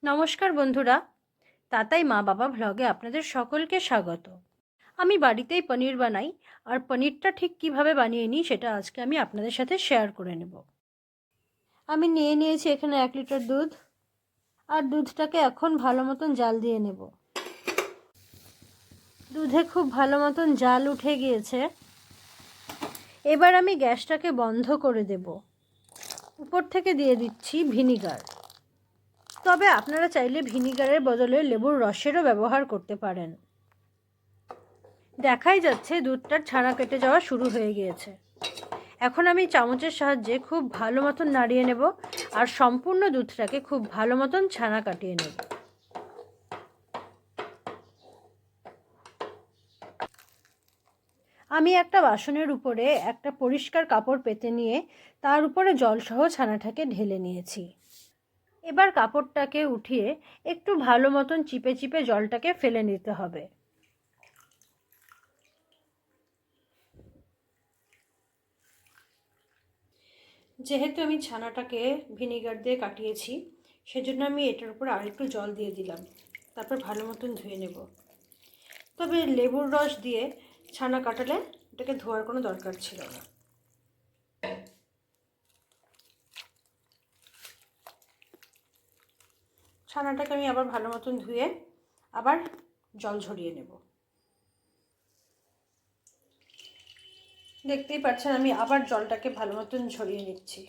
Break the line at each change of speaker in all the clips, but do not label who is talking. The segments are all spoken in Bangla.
নমস্কার বন্ধুরা, তাতাই মা বাবা ভ্লগে আপনাদের সকলকে স্বাগত। আমি বাড়িতেই পনির বানাই, আর পনিরটা ঠিক কিভাবে বানিয়ে নিই সেটা আজকে আমি আপনাদের সাথে শেয়ার করে নেব। আমি নিয়ে নিয়েছি এখানে 1 লিটার দুধ, আর দুধটাকে এখন ভালো মতন জাল দিয়ে নেব। দুধে খুব ভালো মতন জাল উঠে গিয়েছে। এবার আমি গ্যাসটাকে বন্ধ করে দেব। উপর থেকে দিয়ে দিচ্ছি ভিনিগার। তবে আপনারা চাইলে ভিনিগারের বদলে লেবুর রসেরও ব্যবহার করতে পারেন। দেখাই যাচ্ছে দুধটার ছানা কেটে যাওয়া শুরু হয়ে গিয়েছে। এখন আমি চামচের সাহায্যে খুব ভালো মতন নাড়িয়ে নেব, আর সম্পূর্ণ দুধটাকে খুব ভালো মতন ছানা কাটিয়ে নেব। আমি একটা বাসনের উপরে একটা পরিষ্কার কাপড় পেতে নিয়ে তার উপরে জলসহ ছানাটাকে ঢেলে নিয়েছি। এবার কাপড়টাকে উঠিয়ে একটু ভালো মতন চিপে চিপে জলটাকে ফেলে নিতে হবে। যেহেতু আমি ছানাটাকে ভিনিগার দিয়ে কাটিয়েছি, সেজন্য আমি এটার উপর আরেকটু জল দিয়ে দিলাম। তারপর ভালো মতন ধুয়ে নেব। তবে লেবুর রস দিয়ে ছানা কাটালে এটাকে ধোয়ার কোনো দরকার ছিল না। ছানাটাকে আমি আবার ভালো মতন ধুয়ে আবার জল ঝরিয়ে নেব। দেখতেই পাচ্ছেন আমি আবার জলটাকে ভালো মতন ঝরিয়ে নিচ্ছি।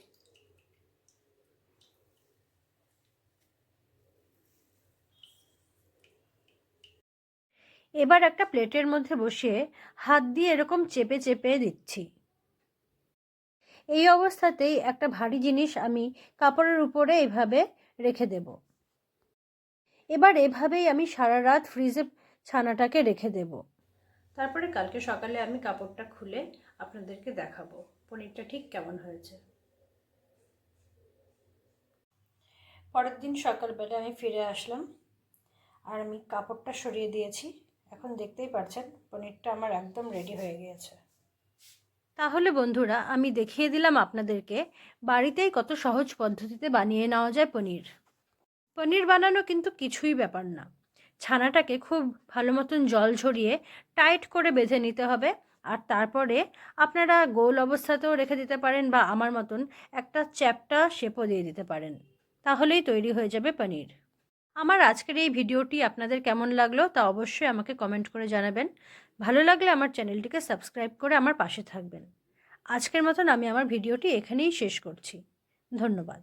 এবার একটা প্লেটের মধ্যে বসিয়ে হাত দিয়ে এরকম চেপে চেপে দিচ্ছি। এই অবস্থাতেই একটা ভারী জিনিস আমি কাপড়ের উপরে এভাবে রেখে দেব। এবার এভাবেই আমি সারা রাত ফ্রিজে ছানাটাকে রেখে দেব। তারপরে কালকে সকালে আমি কাপড়টা খুলে আপনাদেরকে দেখাবো পনিরটা ঠিক কেমন হয়েছে। পরের দিন সকালবেলা আমি ফিরে আসলাম, আর আমি কাপড়টা সরিয়ে দিয়েছি। এখন দেখতেই পাচ্ছেন পনিরটা আমার একদম রেডি হয়ে গিয়েছে। তাহলে বন্ধুরা, আমি দেখিয়ে দিলাম আপনাদেরকে বাড়িতেই কত সহজ পদ্ধতিতে বানিয়ে নেওয়া যায় পনির। পনির বানানো কিন্তু কিছুই ব্যাপার না। ছানাটাকে খুব ভালো মতন জল ঝরিয়ে টাইট করে বেঁধে নিতে হবে, আর তারপরে আপনারা গোল অবস্থাতেও রেখে দিতে পারেন, বা আমার মতন একটা চ্যাপ্টা শেপও দিয়ে দিতে পারেন। তাহলেই তৈরি হয়ে যাবে পনির। আমার আজকের এই ভিডিওটি আপনাদের কেমন লাগলো তা অবশ্যই আমাকে কমেন্ট করে জানাবেন। ভালো লাগলে আমার চ্যানেলটিকে সাবস্ক্রাইব করে আমার পাশে থাকবেন। আজকের মতন আমি আমার ভিডিওটি এখানেই শেষ করছি। ধন্যবাদ।